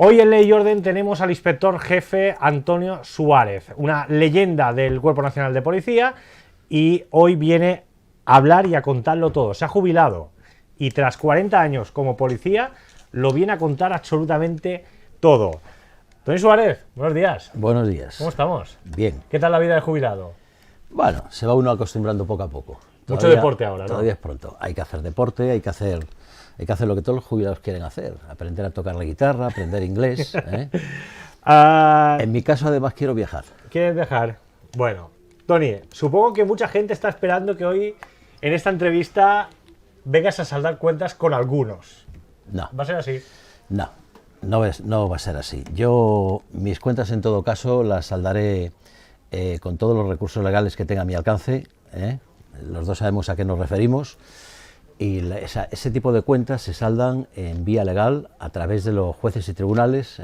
Hoy en Ley y Orden tenemos al inspector jefe Antonio Suárez, una leyenda del Cuerpo Nacional de Policía, y hoy viene a hablar y a contarlo todo. Se ha jubilado y tras 40 años como policía lo viene a contar absolutamente todo. Antonio Suárez, buenos días. Buenos días. ¿Cómo estamos? Bien. ¿Qué tal la vida de jubilado? Bueno, se va uno acostumbrando poco a poco. Mucho deporte ahora, ¿no? Todavía es pronto. Hay que hacer deporte, hay que hacer lo que todos los jubilados quieren hacer. Aprender a tocar la guitarra, aprender inglés. En mi caso, además, quiero viajar. ¿Quieres dejar? Bueno, Tony, supongo que mucha gente está esperando que hoy, en esta entrevista, vengas a saldar cuentas con algunos. No. ¿Va a ser así? No va a ser así. Yo, mis cuentas, en todo caso, las saldaré con todos los recursos legales que tenga a mi alcance. Los dos sabemos a qué nos referimos. Y ese tipo de cuentas se saldan en vía legal a través de los jueces y tribunales,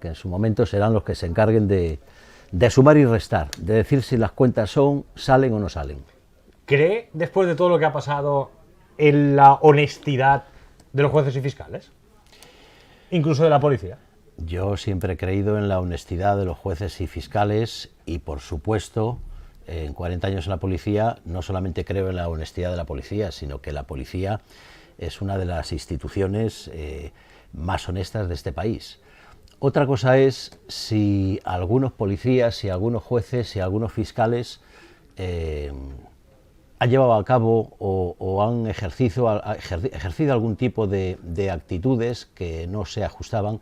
que en su momento serán los que se encarguen de sumar y restar, de decir si las cuentas salen o no salen. ¿Cree, después de todo lo que ha pasado, en la honestidad de los jueces y fiscales? Incluso de la policía. Yo siempre he creído en la honestidad de los jueces y fiscales y, por supuesto, en 40 años en la policía, no solamente creo en la honestidad de la policía, sino que la policía es una de las instituciones más honestas de este país. Otra cosa es si algunos policías, si algunos jueces, si algunos fiscales han llevado a cabo o han ejercido algún tipo de actitudes que no se ajustaban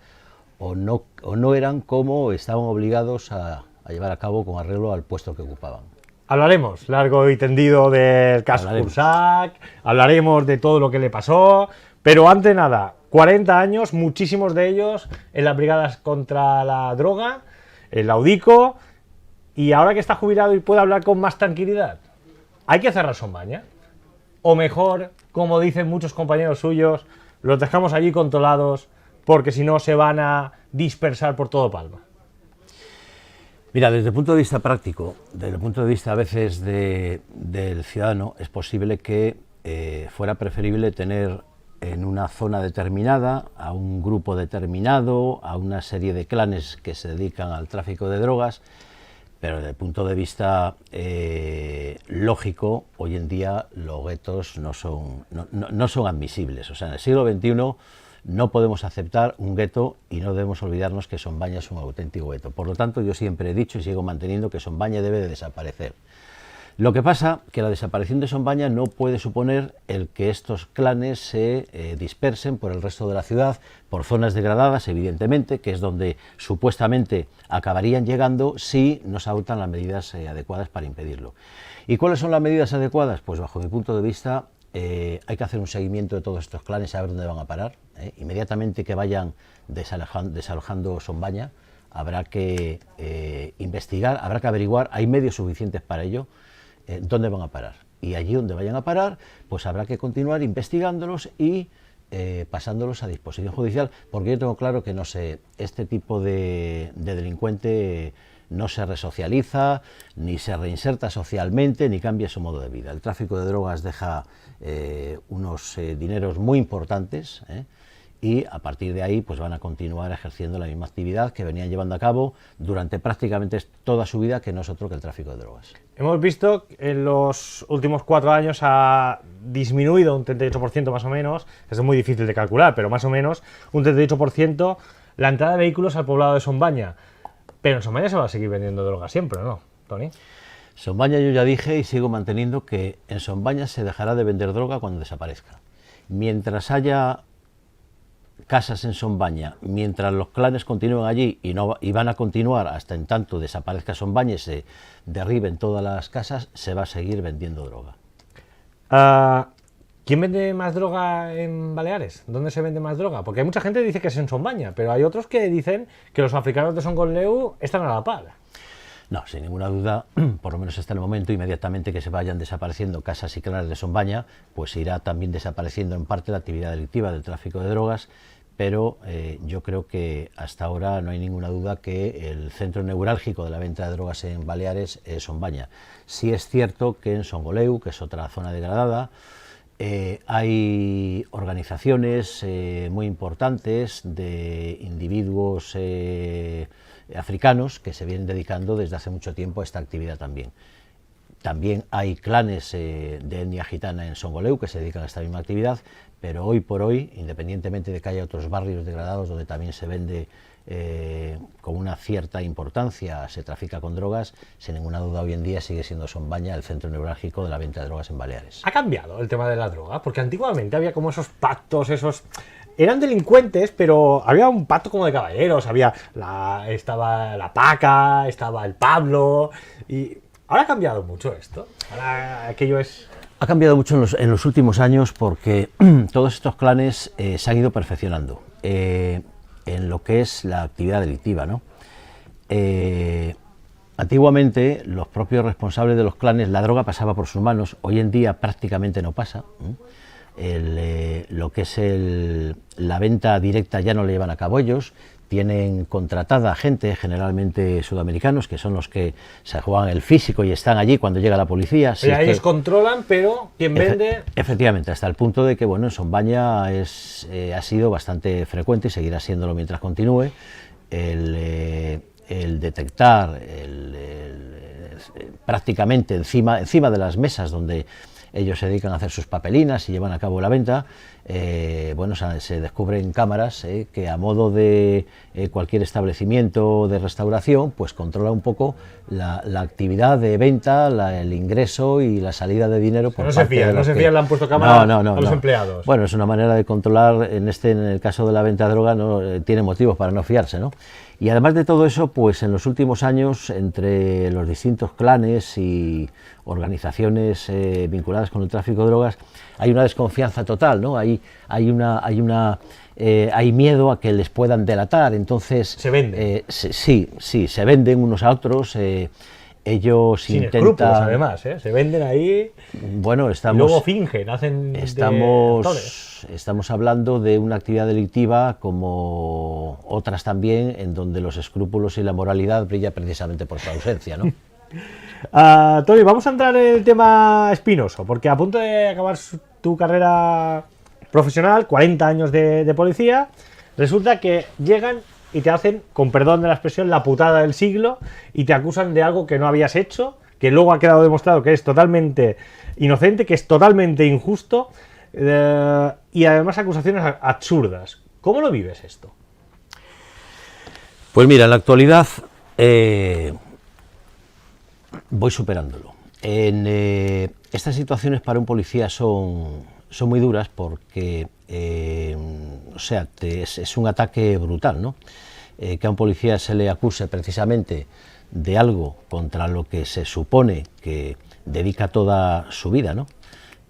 o no eran como estaban obligados a llevar a cabo con arreglo al puesto que ocupaban. Hablaremos largo y tendido del caso Cursac, hablaremos de todo lo que le pasó, pero antes de nada, 40 años, muchísimos de ellos en las brigadas contra la droga, en la UDICO, y ahora que está jubilado y puede hablar con más tranquilidad, ¿hay que cerrar Son-Baña? O mejor, como dicen muchos compañeros suyos, los dejamos allí controlados porque si no se van a dispersar por todo Palma. Mira, desde el punto de vista práctico, desde el punto de vista a veces del ciudadano, es posible que fuera preferible tener en una zona determinada a un grupo determinado, a una serie de clanes que se dedican al tráfico de drogas, pero desde el punto de vista lógico, hoy en día los guetos no son admisibles. O sea, en el siglo XXI no podemos aceptar un gueto y no debemos olvidarnos que Son-Baña es un auténtico gueto. Por lo tanto, yo siempre he dicho y sigo manteniendo que Son-Baña debe de desaparecer. Lo que pasa que la desaparición de Son-Baña no puede suponer el que estos clanes se dispersen por el resto de la ciudad, por zonas degradadas, evidentemente, que es donde supuestamente acabarían llegando si no se adoptan las medidas adecuadas para impedirlo. ¿Y cuáles son las medidas adecuadas? Pues bajo mi punto de vista hay que hacer un seguimiento de todos estos clanes, saber dónde van a parar. Inmediatamente que vayan desalojando Son-Baña, habrá que investigar, habrá que averiguar, hay medios suficientes para ello, dónde van a parar. Y allí donde vayan a parar, pues habrá que continuar investigándolos y pasándolos a disposición judicial, porque yo tengo claro que este tipo de delincuente no se resocializa, ni se reinserta socialmente, ni cambia su modo de vida. El tráfico de drogas deja unos dineros muy importantes, y a partir de ahí pues van a continuar ejerciendo la misma actividad que venían llevando a cabo durante prácticamente toda su vida, que no es otro que el tráfico de drogas. Hemos visto que en los últimos 4 años ha disminuido un 38% más o menos, es muy difícil de calcular, pero más o menos un 38% la entrada de vehículos al poblado de Son-Baña. Pero en Son-Baña se va a seguir vendiendo droga siempre, ¿no, Tony? Son-Baña, yo ya dije y sigo manteniendo que en Son-Baña se dejará de vender droga cuando desaparezca. Mientras haya casas en Son-Baña, mientras los clanes continúen allí y van a continuar hasta en tanto desaparezca Son-Baña y se derriben todas las casas, se va a seguir vendiendo droga. ¿Quién vende más droga en Baleares? ¿Dónde se vende más droga? Porque hay mucha gente que dice que es en Son-Baña, pero hay otros que dicen que los africanos de Son Conleu están a la par. No, sin ninguna duda, por lo menos hasta el momento, inmediatamente que se vayan desapareciendo casas y clanes de Son-Baña, pues irá también desapareciendo en parte la actividad delictiva del tráfico de drogas, pero yo creo que hasta ahora no hay ninguna duda que el centro neurálgico de la venta de drogas en Baleares es Son-Baña. Sí es cierto que en Son Conleu, que es otra zona degradada, Hay organizaciones muy importantes de individuos africanos que se vienen dedicando desde hace mucho tiempo a esta actividad también. También hay clanes de etnia gitana en Songoleu que se dedican a esta misma actividad, pero hoy por hoy, independientemente de que haya otros barrios degradados donde también se vende con una cierta importancia, se trafica con drogas, sin ninguna duda hoy en día sigue siendo Sombaña el centro neurálgico de la venta de drogas en Baleares. ¿Ha cambiado el tema de la droga? Porque antiguamente había como esos pactos, eran delincuentes, pero había un pacto como de caballeros, estaba la Paca, estaba el Pablo, y ahora ha cambiado mucho esto. Ahora aquello es... Ha cambiado mucho en los últimos años porque todos estos clanes se han ido perfeccionando en lo que es la actividad delictiva, ¿no? Antiguamente los propios responsables de los clanes, la droga pasaba por sus manos, hoy en día prácticamente no pasa. Lo que es la venta directa ya no le llevan a cabo ellos, tienen contratada gente, generalmente sudamericanos, que son los que se juegan el físico y están allí cuando llega la policía. Si ellos controlan, pero quien vende... Efectivamente, hasta el punto de que, bueno, en Sombaña ha sido bastante frecuente y seguirá siéndolo mientras continúe el detectar prácticamente encima de las mesas donde ellos se dedican a hacer sus papelinas y llevan a cabo la venta, bueno, se descubren cámaras que a modo de cualquier establecimiento de restauración, pues controla un poco la actividad de venta, el ingreso y la salida de dinero. No se fían, le han puesto cámaras a los empleados. Bueno, es una manera de controlar, en el caso de la venta de droga, no tiene motivos para no fiarse, ¿no? Y además de todo eso, pues en los últimos años, entre los distintos clanes y organizaciones vinculadas con el tráfico de drogas, hay una desconfianza total, ¿no? Hay miedo a que les puedan delatar, entonces... ¿Se venden? Sí, se venden unos a otros, ellos sin intentan... escrúpulos, además, se venden ahí, bueno, y luego fingen, hacen Estamos hablando de una actividad delictiva como otras también, en donde los escrúpulos y la moralidad brilla precisamente por su ausencia, ¿no? Tony, vamos a entrar en el tema espinoso, porque a punto de acabar tu carrera profesional, 40 años de policía, resulta que llegan y te hacen, con perdón de la expresión, la putada del siglo, y te acusan de algo que no habías hecho, que luego ha quedado demostrado que es totalmente inocente, que es totalmente injusto, y además acusaciones absurdas. ¿Cómo lo vives esto? Pues mira, en la actualidad voy superándolo. Estas situaciones para un policía son muy duras porque o sea, es un ataque brutal, ¿no? Que a un policía se le acuse precisamente de algo contra lo que se supone que dedica toda su vida, ¿no?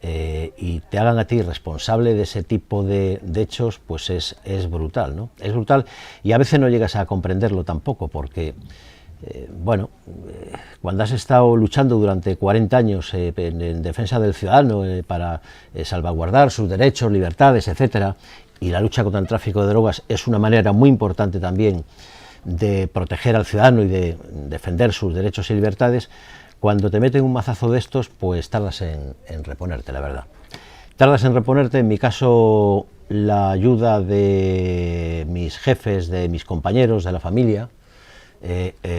Y te hagan a ti responsable de ese tipo de hechos, pues es brutal, ¿no? Es brutal, y a veces no llegas a comprenderlo tampoco, porque bueno, cuando has estado luchando durante 40 años en defensa del ciudadano para salvaguardar sus derechos, libertades, etcétera, y la lucha contra el tráfico de drogas es una manera muy importante también de proteger al ciudadano y de defender sus derechos y libertades, cuando te meten un mazazo de estos, pues tardas en reponerte, la verdad. Tardas en reponerte. En mi caso, la ayuda de mis jefes, de mis compañeros, de la familia,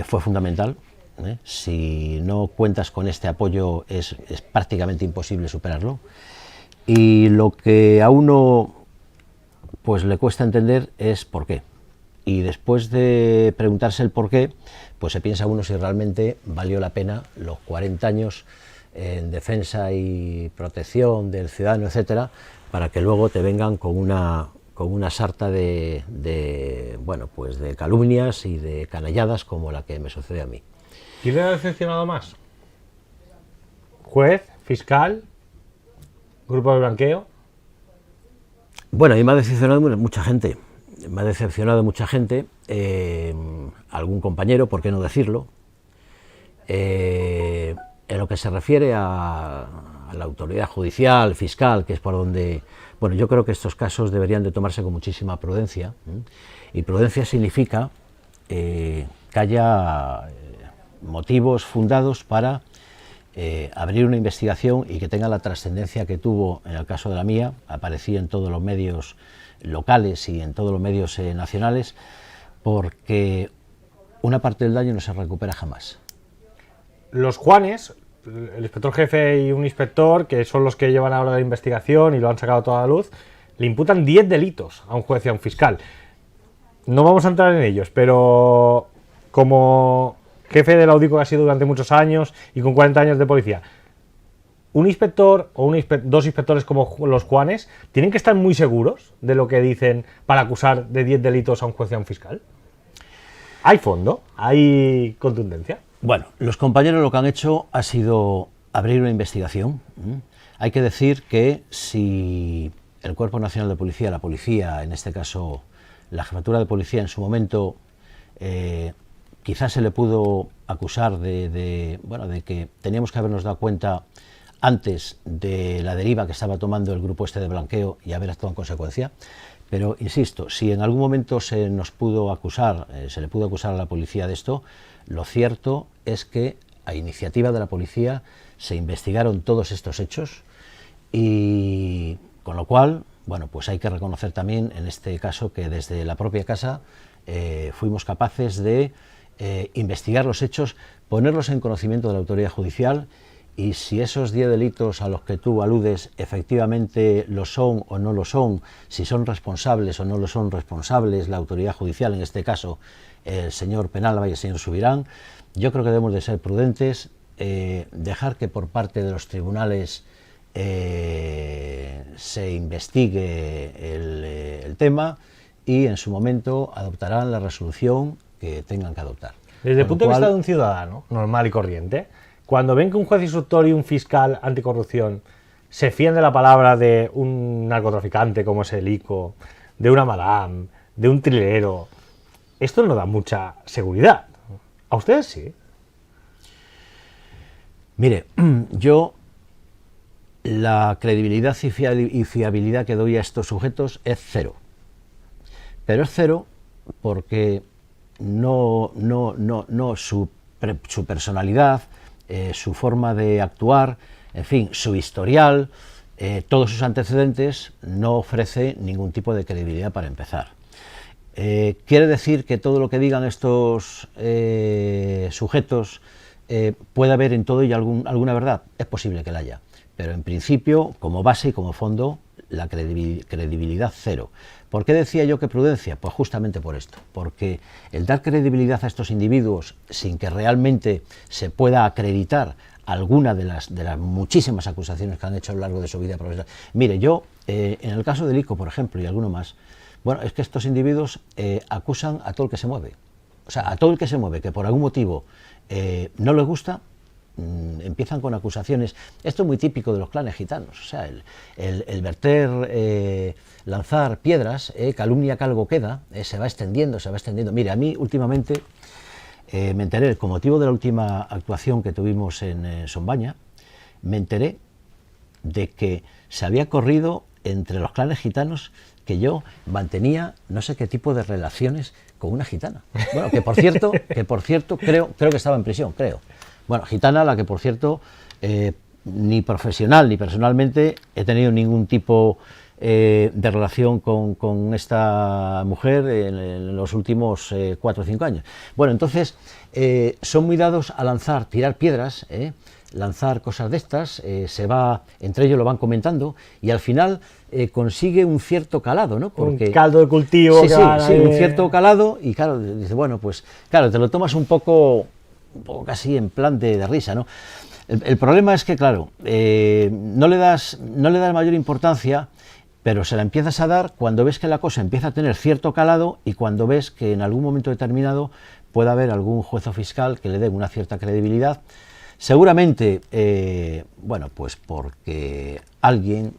fue fundamental. Si no cuentas con este apoyo es prácticamente imposible superarlo, y lo que a uno pues le cuesta entender es por qué, y después de preguntarse el por qué, pues se piensa uno si realmente valió la pena los 40 años en defensa y protección del ciudadano, etcétera, para que luego te vengan con una sarta de bueno, pues de calumnias y de canalladas como la que me sucede a mí. ¿Quién le ha decepcionado más? ¿Juez? ¿Fiscal? ¿Grupo de blanqueo? Bueno, a mí me ha decepcionado mucha gente. Me ha decepcionado mucha gente, algún compañero, por qué no decirlo. En lo que se refiere a la autoridad judicial, fiscal, que es por donde... Bueno, yo creo que estos casos deberían de tomarse con muchísima prudencia, y prudencia significa que haya motivos fundados para abrir una investigación y que tenga la trascendencia que tuvo en el caso de la mía. Aparecí en todos los medios locales y en todos los medios nacionales, porque una parte del daño no se recupera jamás. Los Juanes, el inspector jefe y un inspector, que son los que llevan ahora la investigación y lo han sacado toda la luz, le imputan 10 delitos a un juez y a un fiscal. No vamos a entrar en ellos, pero como jefe del Audico que ha sido durante muchos años y con 40 años de policía, un inspector o dos inspectores como los Juanes tienen que estar muy seguros de lo que dicen para acusar de 10 delitos a un juez y a un fiscal. ¿Hay fondo? ¿Hay contundencia? Bueno, los compañeros lo que han hecho ha sido abrir una investigación. Hay que decir que si el Cuerpo Nacional de Policía, la policía, en este caso la Jefatura de Policía en su momento, quizás se le pudo acusar de que teníamos que habernos dado cuenta antes de la deriva que estaba tomando el grupo este de blanqueo y haber actuado en consecuencia. Pero, insisto, si en algún momento se nos pudo acusar, se le pudo acusar a la policía de esto, lo cierto es que a iniciativa de la policía se investigaron todos estos hechos y con lo cual, bueno, pues hay que reconocer también en este caso que desde la propia casa fuimos capaces de investigar los hechos, ponerlos en conocimiento de la autoridad judicial, y si esos 10 delitos a los que tú aludes efectivamente lo son o no lo son, si son responsables o no lo son responsables la autoridad judicial, en este caso el señor Penalba y el señor Subirán, yo creo que debemos de ser prudentes, dejar que por parte de los tribunales se investigue el tema y en su momento adoptarán la resolución que tengan que adoptar. Desde el punto de vista de un ciudadano normal y corriente, cuando ven que un juez instructor y un fiscal anticorrupción se fían de la palabra de un narcotraficante como es el ICO, de una madame, de un trilero, esto no da mucha seguridad. ¿A ustedes sí? Mire, yo la credibilidad y fiabilidad que doy a estos sujetos es cero. Pero es cero porque no su personalidad, su forma de actuar, en fin, su historial, todos sus antecedentes no ofrece ningún tipo de credibilidad para empezar. ¿Quiere decir que todo lo que digan estos sujetos puede haber en todo ello alguna verdad? Es posible que la haya, pero en principio, como base y como fondo, la credibilidad cero. ¿Por qué decía yo que prudencia? Pues justamente por esto, porque el dar credibilidad a estos individuos sin que realmente se pueda acreditar alguna de las muchísimas acusaciones que han hecho a lo largo de su vida profesional. Mire, yo, en el caso del ICO, por ejemplo, y alguno más, bueno, es que estos individuos acusan a todo el que se mueve. O sea, a todo el que se mueve, que por algún motivo no les gusta, empiezan con acusaciones. Esto es muy típico de los clanes gitanos, o sea, el verter, lanzar piedras, calumnia que algo queda, se va extendiendo, se va extendiendo. Mire, a mí últimamente me enteré, con motivo de la última actuación que tuvimos en Sombaña, me enteré de que se había corrido entre los clanes gitanos que yo mantenía no sé qué tipo de relaciones con una gitana. Bueno, que por cierto creo que estaba en prisión, creo. Bueno, gitana, la que por cierto, ni profesional ni personalmente he tenido ningún tipo de relación con esta mujer en los últimos 4 o 5 años. Bueno, entonces son muy dados a tirar piedras, lanzar cosas de estas, entre ellos lo van comentando y al final consigue un cierto calado, ¿no? Porque, un caldo de cultivo. Sí, un cierto calado y claro, dice, bueno, pues claro, te lo tomas un poco casi en plan de risa, ¿no? El problema es que, claro, no le das mayor importancia, pero se la empiezas a dar cuando ves que la cosa empieza a tener cierto calado y cuando ves que en algún momento determinado puede haber algún juez o fiscal que le dé una cierta credibilidad. Seguramente, bueno, pues porque alguien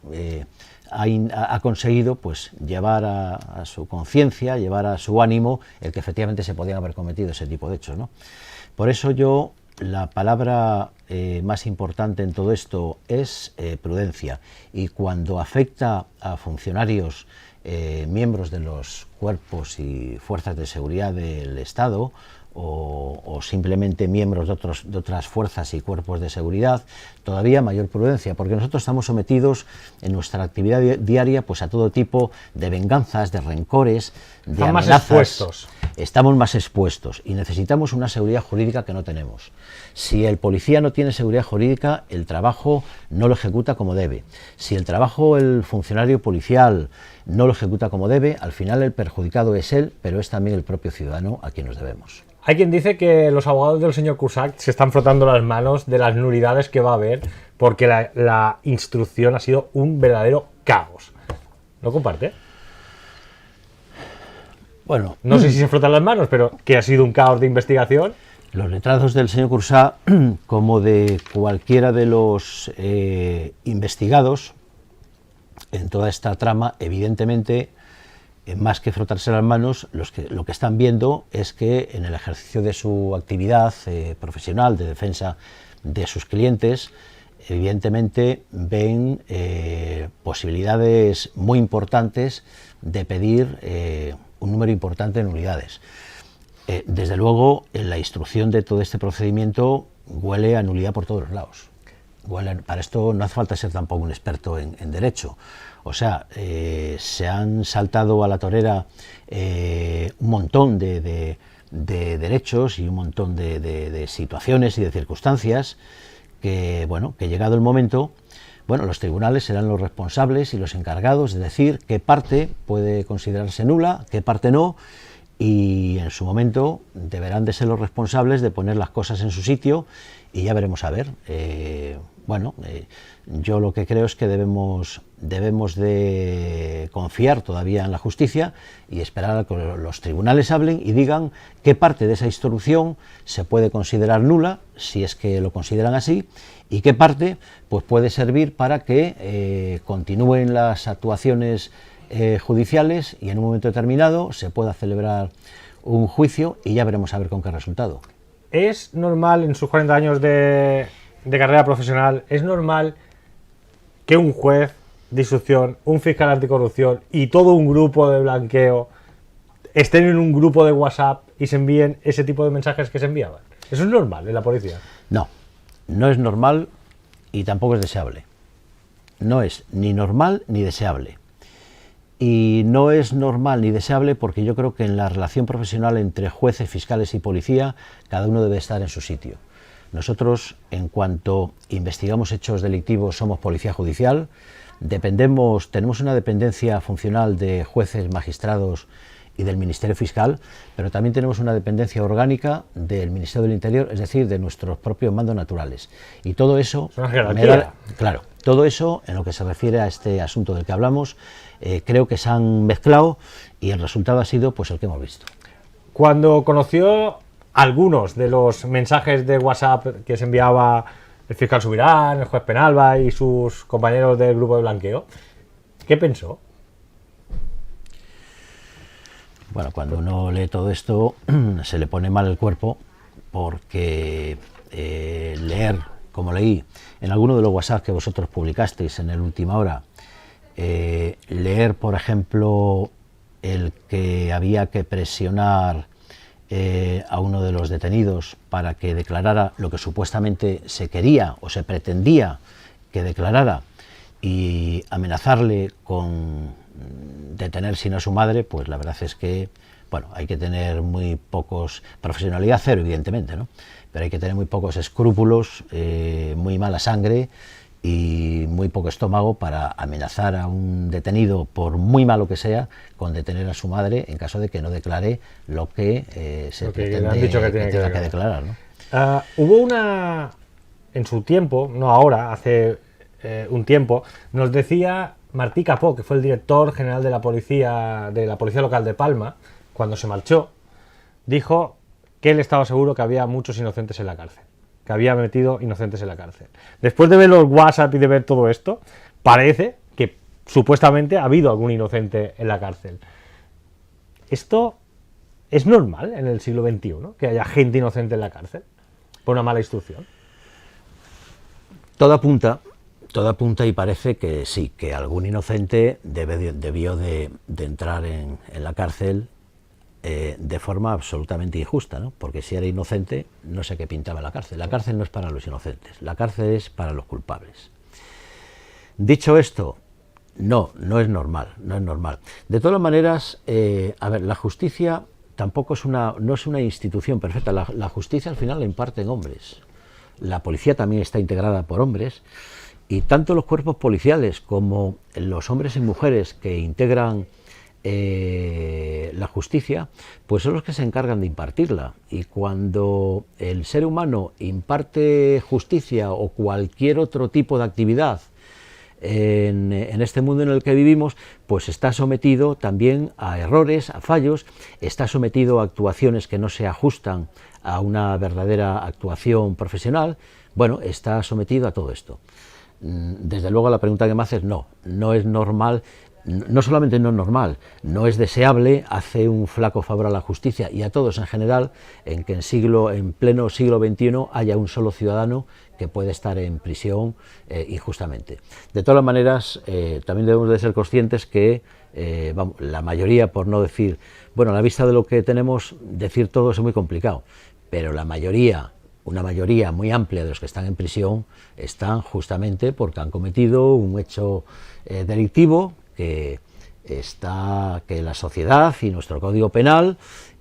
ha conseguido pues llevar a su conciencia, llevar a su ánimo el que efectivamente se podían haber cometido ese tipo de hechos, ¿no? Por eso yo, la palabra más importante en todo esto es prudencia, y cuando afecta a funcionarios miembros de los cuerpos y fuerzas de seguridad del Estado o simplemente miembros de otras fuerzas y cuerpos de seguridad, todavía mayor prudencia, porque nosotros estamos sometidos en nuestra actividad diaria pues a todo tipo de venganzas, de rencores, de amenazas. Más expuestos. Estamos más expuestos y necesitamos una seguridad jurídica que no tenemos. Si el policía no tiene seguridad jurídica, el trabajo no lo ejecuta como debe. Si el funcionario policial no lo ejecuta como debe, al final el perjudicado es él, pero es también el propio ciudadano a quien nos debemos. Hay quien dice que los abogados del señor Cusack se están frotando las manos de las nulidades que va a haber porque la instrucción ha sido un verdadero caos. ¿Lo comparte? Bueno, no sé si se frotan las manos, pero que ha sido un caos de investigación. Los letrados del señor Cusack, como de cualquiera de los investigados en toda esta trama, evidentemente, más que frotarse las manos, lo que están viendo es que en el ejercicio de su actividad profesional de defensa de sus clientes, evidentemente ven posibilidades muy importantes de pedir un número importante de nulidades. Desde luego, en la instrucción de todo este procedimiento huele a nulidad por todos los lados. Para esto no hace falta ser tampoco un experto en derecho. O sea, se han saltado a la torera un montón de derechos y un montón de situaciones y de circunstancias que, bueno, que llegado el momento, bueno, los tribunales serán los responsables y los encargados de decir qué parte puede considerarse nula, qué parte no, y en su momento deberán de ser los responsables de poner las cosas en su sitio y ya veremos a ver. Yo lo que creo es que debemos de confiar todavía en la justicia y esperar a que los tribunales hablen y digan qué parte de esa instrucción se puede considerar nula, si es que lo consideran así, y qué parte pues puede servir para que continúen las actuaciones judiciales y en un momento determinado se pueda celebrar un juicio y ya veremos a ver con qué resultado. ¿Es normal en sus 40 años de carrera profesional, es normal que un juez de instrucción, un fiscal anticorrupción y todo un grupo de blanqueo estén en un grupo de WhatsApp y se envíen ese tipo de mensajes que se enviaban? ¿Eso es normal en la policía? No, no es normal y tampoco es deseable. No es ni normal ni deseable. Y no es normal ni deseable porque yo creo que en la relación profesional entre jueces, fiscales y policía, cada uno debe estar en su sitio. Nosotros, en cuanto investigamos hechos delictivos, somos policía judicial, tenemos una dependencia funcional de jueces, magistrados y del Ministerio Fiscal, pero también tenemos una dependencia orgánica del Ministerio del Interior, es decir, de nuestros propios mandos naturales. Y todo eso, claro, todo eso, en lo que se refiere a este asunto del que hablamos, creo que se han mezclado y el resultado ha sido pues el que hemos visto. Cuando conoció algunos de los mensajes de WhatsApp que se enviaba el fiscal Subirán, el juez Penalba y sus compañeros del grupo de blanqueo, ¿qué pensó? Bueno, cuando uno lee todo esto se le pone mal el cuerpo porque leer, como leí en alguno de los WhatsApp que vosotros publicasteis en el Última Hora, leer, por ejemplo, el que había que presionar a uno de los detenidos para que declarara lo que supuestamente se quería o se pretendía que declarara y amenazarle con detener sin a su madre, pues la verdad es que, bueno, hay que tener muy pocos, profesionalidad cero evidentemente, ¿no? Pero hay que tener muy pocos escrúpulos, muy mala sangre y muy poco estómago para amenazar a un detenido, por muy malo que sea, con detener a su madre en caso de que no declare lo que se pretende han dicho que tenga que declarar, ¿no? Hubo una, en su tiempo, no ahora, hace un tiempo, nos decía Martí Capó, que fue el director general de la policía local de Palma, cuando se marchó, dijo que él estaba seguro que había muchos inocentes en la cárcel, que había metido inocentes en la cárcel. Después de ver los WhatsApp y de ver todo esto, parece que supuestamente ha habido algún inocente en la cárcel. ¿Esto es normal en el siglo XXI, que haya gente inocente en la cárcel por una mala instrucción? Todo apunta Todo apunta y parece que sí, que algún inocente debió de entrar en la cárcel de forma absolutamente injusta, ¿no? Porque si era inocente, no sé qué pintaba en la cárcel. La cárcel no es para los inocentes, la cárcel es para los culpables. Dicho esto, no es normal, no es normal. De todas maneras, a ver, la justicia tampoco no es una institución perfecta. La justicia al final la imparten hombres. La policía también está integrada por hombres, y tanto los cuerpos policiales como los hombres y mujeres que integran la justicia, pues son los que se encargan de impartirla. Y cuando el ser humano imparte justicia o cualquier otro tipo de actividad en este mundo en el que vivimos, pues está sometido también a errores, a fallos, está sometido a actuaciones que no se ajustan a una verdadera actuación profesional. Bueno, está sometido a todo esto. Desde luego la pregunta que me haces, no es normal. No solamente no es normal, no es deseable, hace un flaco favor a la justicia y a todos en general en que en pleno siglo XXI haya un solo ciudadano que puede estar en prisión injustamente. De todas maneras, también debemos de ser conscientes que la mayoría, por no decir, bueno, a la vista de lo que tenemos, decir todo es muy complicado, pero la mayoría, una mayoría muy amplia de los que están en prisión, están justamente porque han cometido un hecho delictivo que la sociedad y nuestro Código Penal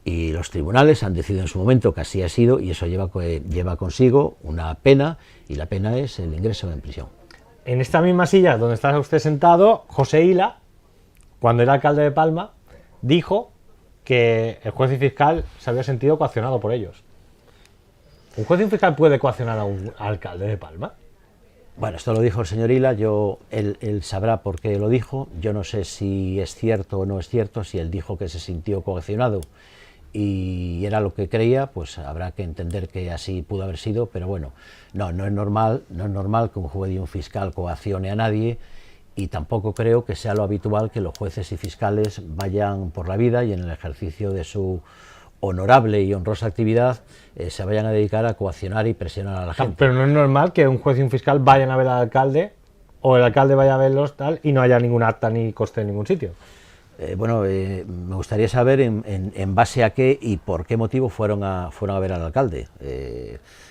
y los tribunales han decidido en su momento que así ha sido, y eso lleva consigo una pena, y la pena es el ingreso en prisión. En esta misma silla donde está usted sentado, José Ila, cuando era alcalde de Palma, dijo que el juez y fiscal se había sentido coaccionado por ellos. ¿Un juez y un fiscal puede coaccionar a un alcalde de Palma? Bueno, esto lo dijo el señor Ila, él sabrá por qué lo dijo. Yo no sé si es cierto o no es cierto. Si él dijo que se sintió coaccionado y era lo que creía, pues habrá que entender que así pudo haber sido, pero bueno, no es normal que un juez y un fiscal coaccione a nadie, y tampoco creo que sea lo habitual que los jueces y fiscales vayan por la vida y en el ejercicio de su honorable y honrosa actividad se vayan a dedicar a coaccionar y presionar a la gente. Pero no es normal que un juez y un fiscal vayan a ver al alcalde, o el alcalde vaya a verlos tal, y no haya ningún acta ni coste en ningún sitio. Me gustaría saber en base a qué y por qué motivo fueron a ver al alcalde.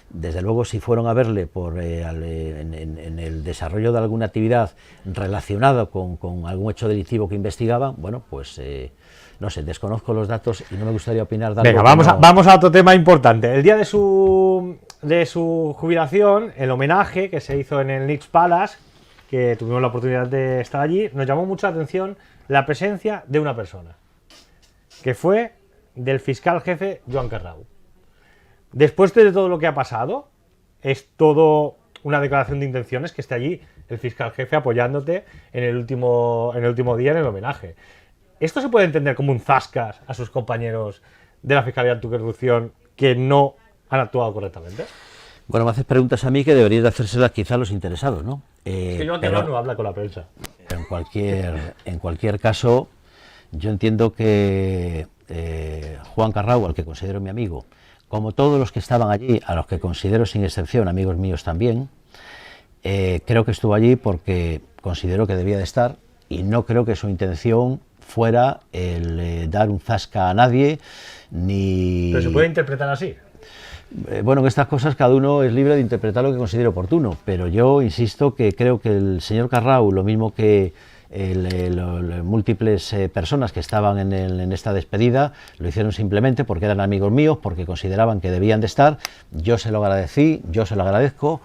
Desde luego, si fueron a verle en el desarrollo de alguna actividad relacionada con algún hecho delictivo que investigaban, bueno, pues no sé, desconozco los datos y no me gustaría opinar de algo. Venga, vamos a otro tema importante. El día de su jubilación, el homenaje que se hizo en el Knicks Palace, que tuvimos la oportunidad de estar allí, nos llamó mucho la atención la presencia de una persona, que fue del fiscal jefe Joan Carrau. Después de todo lo que ha pasado, es todo una declaración de intenciones que esté allí el fiscal jefe apoyándote en el último día en el homenaje. ¿Esto se puede entender como un zascas a sus compañeros de la Fiscalía Anticorrupción que no han actuado correctamente? Bueno, me haces preguntas a mí que deberías de hacérselas quizá a los interesados, ¿no? Es que Joan Carrau no habla con la prensa. En cualquier caso, yo entiendo que Joan Carrau, al que considero mi amigo, como todos los que estaban allí, a los que considero sin excepción amigos míos también, creo que estuvo allí porque considero que debía de estar, y no creo que su intención fuera el dar un zasca a nadie, ni... ¿Pero se puede interpretar así? Bueno, en estas cosas cada uno es libre de interpretar lo que considere oportuno, pero yo insisto que creo que el señor Carrau, lo mismo que múltiples personas que estaban en esta despedida, lo hicieron simplemente porque eran amigos míos, porque consideraban que debían de estar. Yo se lo agradecí, yo se lo agradezco,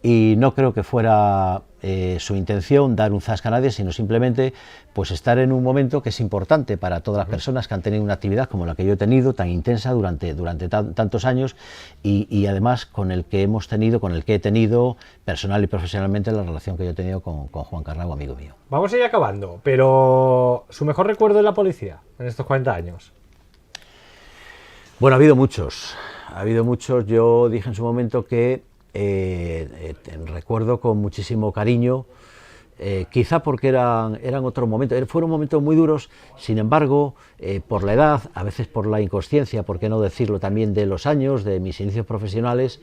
y no creo que fuera su intención dar un zasca a nadie, sino simplemente pues estar en un momento que es importante para todas las personas que han tenido una actividad como la que yo he tenido, tan intensa durante tantos años, y además con el que he tenido personal y profesionalmente la relación que yo he tenido con Joan Carrau, amigo mío. Vamos a ir acabando, pero ¿su mejor recuerdo de la policía en estos 40 años? Bueno, ha habido muchos. Yo dije en su momento que recuerdo con muchísimo cariño, quizá porque eran otros momentos, fueron momentos muy duros. Sin embargo, por la edad, a veces por la inconsciencia, por qué no decirlo también, de los años, de mis inicios profesionales,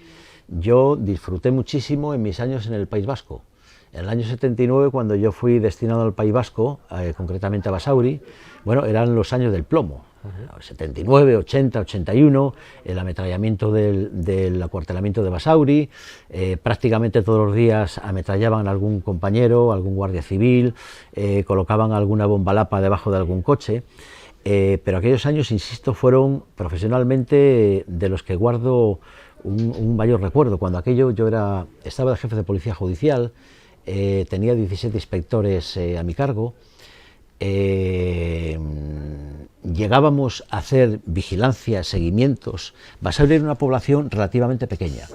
yo disfruté muchísimo en mis años en el País Vasco. En el año 79, cuando yo fui destinado al País Vasco, concretamente a Basauri, bueno, eran los años del plomo. 79, 80, 81, el ametrallamiento del acuartelamiento de Basauri, prácticamente todos los días ametrallaban a algún compañero, algún guardia civil, colocaban alguna bomba lapa debajo de algún coche. Pero aquellos años, insisto, fueron profesionalmente de los que guardo un mayor recuerdo. Cuando aquello yo estaba de jefe de policía judicial, tenía 17 inspectores a mi cargo, llegábamos a hacer vigilancia, seguimientos. Basauri era una población relativamente pequeña.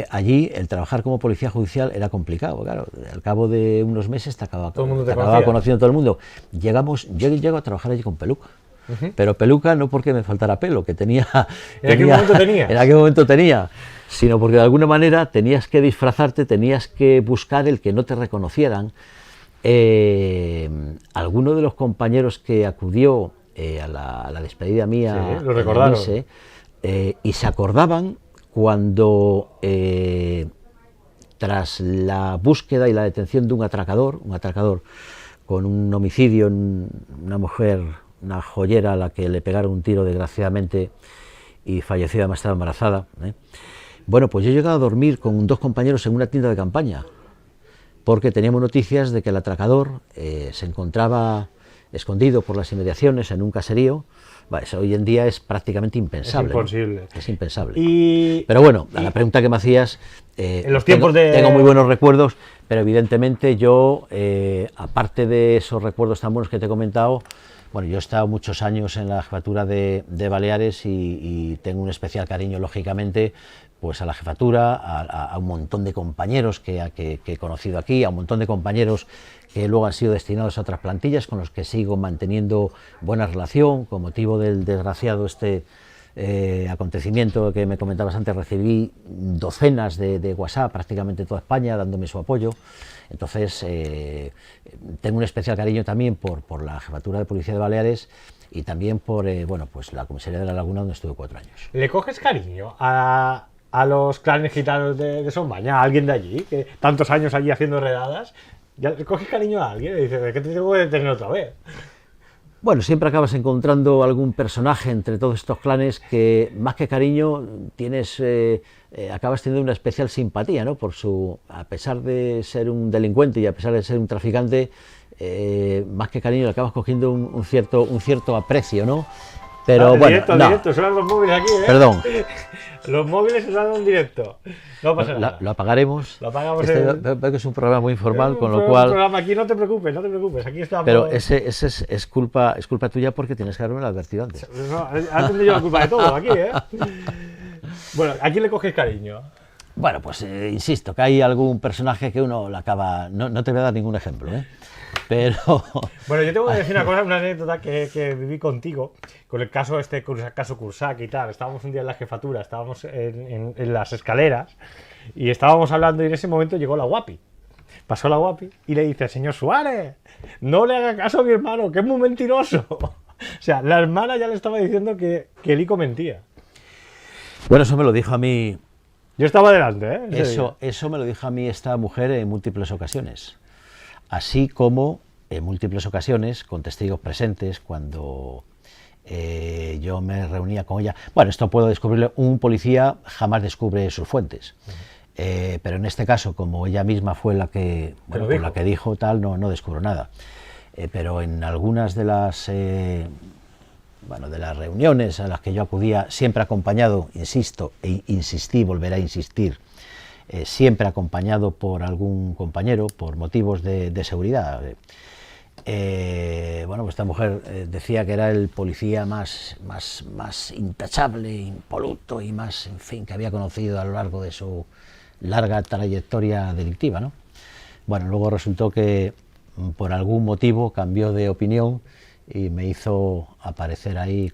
Allí el trabajar como policía judicial era complicado, claro, al cabo de unos meses te acababa conociendo todo el mundo. Yo llego a trabajar allí con peluca, pero peluca no porque me faltara pelo, que tenía... ¿En aquel momento tenía? En aquel momento tenía, sino porque de alguna manera tenías que disfrazarte, tenías que buscar el que no te reconocieran. Alguno de los compañeros que acudió a la despedida mía, sí, lo recordaron. Y se acordaban cuando, tras la búsqueda y la detención de un atracador con un homicidio en una mujer, una joyera a la que le pegaron un tiro desgraciadamente y falleció, además estaba embarazada, bueno, pues yo he llegado a dormir con 2 compañeros en una tienda de campaña, porque teníamos noticias de que el atracador se encontraba escondido por las inmediaciones en un caserío. Eso hoy en día es prácticamente impensable. Es imposible. ¿No? Es impensable. Pero bueno, a la pregunta que me hacías, en los tiempos tengo muy buenos recuerdos, pero evidentemente yo, aparte de esos recuerdos tan buenos que te he comentado, bueno, yo he estado muchos años en la jefatura de Baleares y tengo un especial cariño, lógicamente, pues a la jefatura, a un montón de compañeros que he conocido aquí, a un montón de compañeros que luego han sido destinados a otras plantillas, con los que sigo manteniendo buena relación. Con motivo del desgraciado acontecimiento que me comentabas antes, recibí docenas de WhatsApp prácticamente en toda España dándome su apoyo. Entonces tengo un especial cariño también por la jefatura de Policía de Baleares y también por bueno, pues la comisaría de La Laguna, donde estuve 4 años. ¿Le coges cariño a los clanes gitanos de Sombaña, a alguien de allí, que tantos años allí haciendo redadas? ¿Ya le coges cariño a alguien? Y dices, ¿de qué te tengo que detener otra vez? Bueno, siempre acabas encontrando algún personaje entre todos estos clanes que, más que cariño, acabas teniendo una especial simpatía, ¿no? A pesar de ser un delincuente y a pesar de ser un traficante, más que cariño, le acabas cogiendo un cierto aprecio, ¿no? Pero bueno, directo, suenan los móviles aquí, ¿eh? Perdón. Los móviles suenan en directo. No pasa nada. Lo apagaremos. Lo apagamos. Veo que es un programa muy informal, con lo cual... Aquí no te preocupes, aquí estamos... Pero ese es culpa tuya, porque tienes que haberme advertido antes. No, has tenido yo la culpa de todo aquí, ¿eh? Bueno, ¿a quién le coges cariño? Bueno, pues insisto, que hay algún personaje que uno le acaba... No te voy a dar ningún ejemplo, ¿eh? Pero... Bueno, yo tengo que decir una anécdota que viví contigo, con el caso caso Cursac y tal. Estábamos un día en la jefatura, estábamos en las escaleras y estábamos hablando, y en ese momento llegó la guapi. Pasó la guapi y le dice, señor Suárez, no le haga caso a mi hermano, que es muy mentiroso. O sea, la hermana ya le estaba diciendo que el Ico mentía. Bueno, eso me lo dijo a mí... Yo estaba delante, ¿eh? Eso me lo dijo a mí esta mujer en múltiples ocasiones. Así como en múltiples ocasiones, con testigos presentes, cuando yo me reunía con ella. Bueno, esto puedo descubrirlo, un policía jamás descubre sus fuentes. Pero en este caso, como ella misma fue la que dijo tal, no descubro nada. Pero en algunas de las reuniones a las que yo acudía, siempre acompañado, insisto, volveré a insistir, siempre acompañado por algún compañero, por motivos de seguridad. Bueno, pues esta mujer decía que era el policía más intachable, impoluto y más, en fin, que había conocido a lo largo de su larga trayectoria delictiva, ¿no? Bueno, luego resultó que por algún motivo cambió de opinión y me hizo aparecer ahí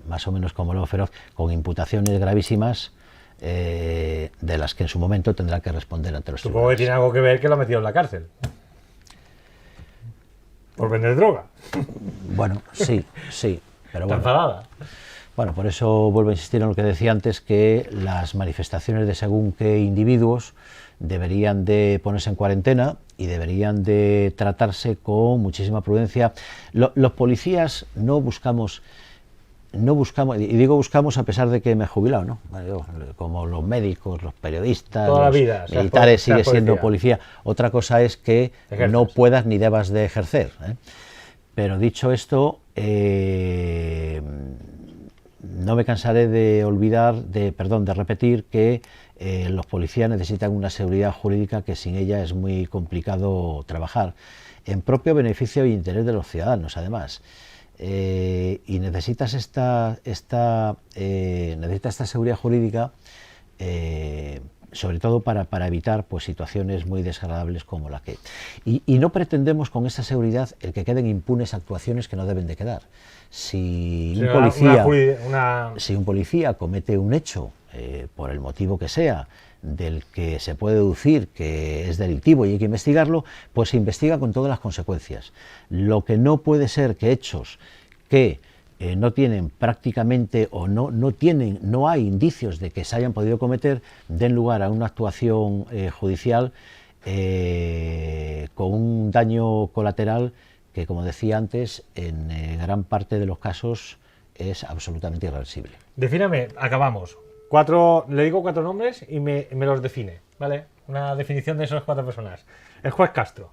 más o menos como Lobo Feroz, con imputaciones gravísimas, de las que en su momento tendrá que responder ante los tribunales. Supongo que tiene algo que ver que lo ha metido en la cárcel. ¿Por vender droga? Bueno, sí, pero bueno. ¿Está enfadada? Bueno, por eso vuelvo a insistir en lo que decía antes, que las manifestaciones de según qué individuos deberían de ponerse en cuarentena y deberían de tratarse con muchísima prudencia. Los policías no buscamos, y digo buscamos a pesar de que me he jubilado, ¿no? Como los médicos, los periodistas, toda la los vida, militares, sigue siendo policía. Otra cosa es que ejerces. No puedas ni debas de ejercer, ¿eh? Pero dicho esto, no me cansaré de repetir que los policías necesitan una seguridad jurídica que sin ella es muy complicado trabajar, en propio beneficio e interés de los ciudadanos, además. Y necesitas esta seguridad jurídica, sobre todo para evitar pues, situaciones muy desagradables como la que... Y no pretendemos con esta seguridad el que queden impunes actuaciones que no deben de quedar. Si un policía comete un hecho, por el motivo que sea, del que se puede deducir que es delictivo y hay que investigarlo, pues se investiga con todas las consecuencias. Lo que no puede ser que hechos que no tienen prácticamente o no hay indicios de que se hayan podido cometer, den lugar a una actuación judicial con un daño colateral que, como decía antes, en gran parte de los casos es absolutamente irreversible. Defíname, acabamos. Le digo 4 nombres y me los define, ¿vale? Una definición de esas 4 personas. El juez Castro.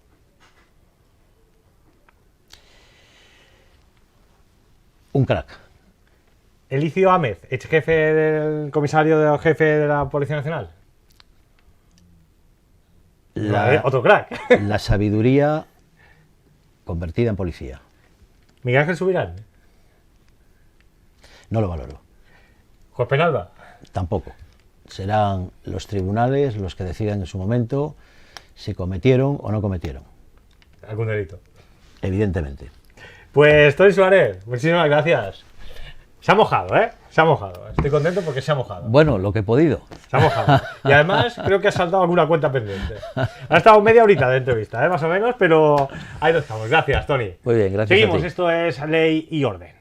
Un crack. Elicio Ahmed, ex jefe del comisario jefe de la Policía Nacional. Otro crack. La sabiduría convertida en policía. Miguel Ángel Subirán. No lo valoro. Juez Penalba. Tampoco. Serán los tribunales los que decidan en su momento si cometieron o no cometieron. Algún delito. Evidentemente. Pues Toni Suárez, muchísimas gracias. Se ha mojado, ¿eh? Se ha mojado. Estoy contento porque se ha mojado. Bueno, lo que he podido. Se ha mojado. Y además creo que has saltado alguna cuenta pendiente. Ha estado media horita de entrevista, ¿eh? Más o menos, pero ahí lo estamos. Gracias, Toni. Muy bien, gracias. Seguimos, esto es Ley y Orden.